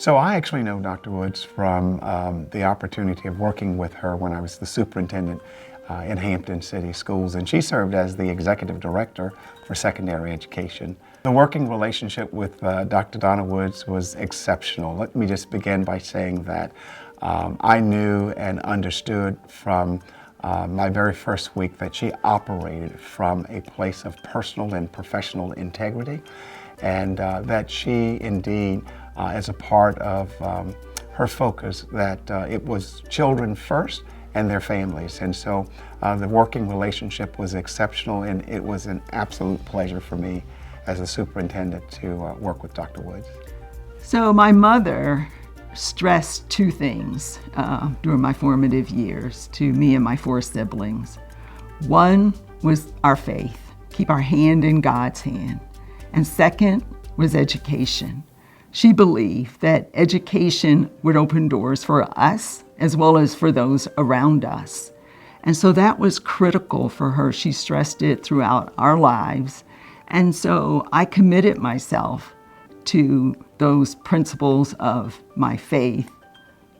So I actually know Dr. Woods from the opportunity of working with her when I was the superintendent in Hampton City Schools, and she served as the executive director for secondary education. The working relationship with Dr. Donna Woods was exceptional. Let me just begin by saying that I knew and understood from my very first week that she operated from a place of personal and professional integrity, and that she indeed, as a part of her focus, that it was children first and their families. And so the working relationship was exceptional, and it was an absolute pleasure for me as a superintendent to work with Dr. Woods. So my mother stressed two things during my formative years to me and my four siblings. One was our faith, keep our hand in God's hand. And second was education. She believed that education would open doors for us as well as for those around us. And so that was critical for her. She stressed it throughout our lives. And so I committed myself to those principles of my faith,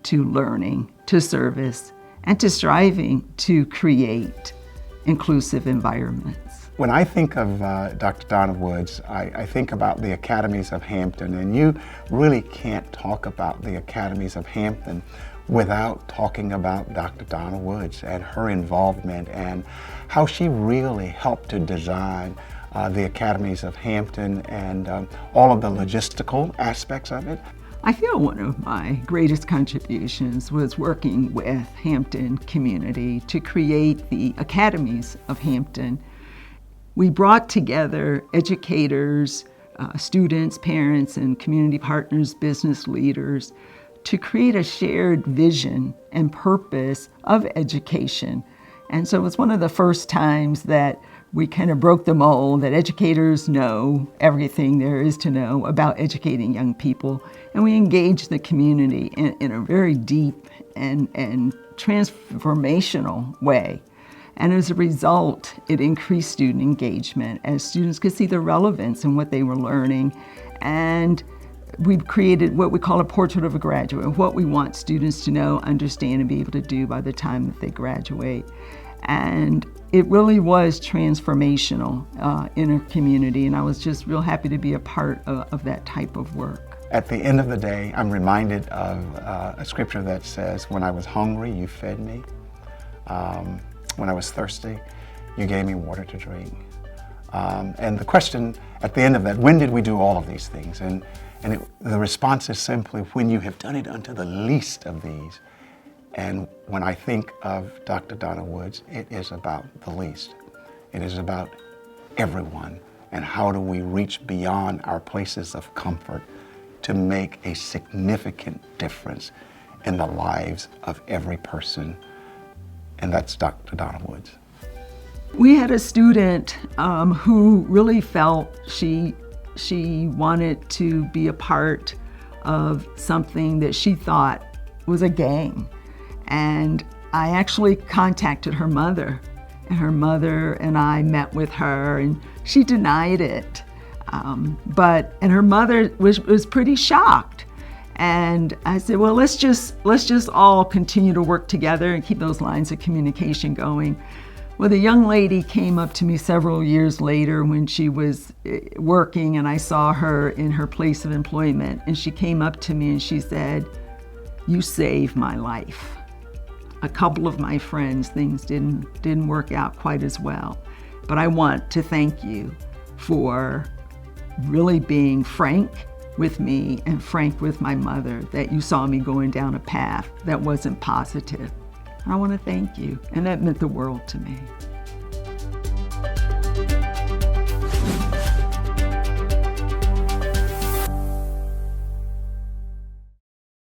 to learning, to service, and to striving to create inclusive environments. When I think of Dr. Donna Woods, I think about the Academies of Hampton, and you really can't talk about the Academies of Hampton without talking about Dr. Donna Woods and her involvement and how she really helped to design the Academies of Hampton and all of the logistical aspects of it. I feel one of my greatest contributions was working with Hampton community to create the Academies of Hampton. We brought together educators, students, parents, and community partners, business leaders, to create a shared vision and purpose of education. And so it was one of the first times that we kind of broke the mold that educators know everything there is to know about educating young people. And we engaged the community in a very deep and transformational way. And as a result, it increased student engagement as students could see the relevance in what they were learning. And we've created what we call a portrait of a graduate, what we want students to know, understand, and be able to do by the time that they graduate. And it really was transformational in our community, and I was just real happy to be a part of that type of work. At the end of the day, I'm reminded of a scripture that says, when I was hungry, you fed me. When I was thirsty, you gave me water to drink. And the question at the end of that, when did we do all of these things? And the response is simply, when you have done it unto the least of these. And when I think of Dr. Donna Woods, it is about the least. It is about everyone, and how do we reach beyond our places of comfort to make a significant difference in the lives of every person. And that's Dr. Donna Woods. We had a student who really felt she wanted to be a part of something that she thought was a gang. And I actually contacted her mother, and her mother and I met with her, and she denied it. And her mother was pretty shocked. And I said, well, let's just all continue to work together and keep those lines of communication going. Well, the young lady came up to me several years later when she was working, and I saw her in her place of employment, and she came up to me and she said, "You saved my life. A couple of my friends, things didn't work out quite as well, but I want to thank you for really being frank with me and frank with my mother, that you saw me going down a path that wasn't positive. I want to thank you." And that meant the world to me.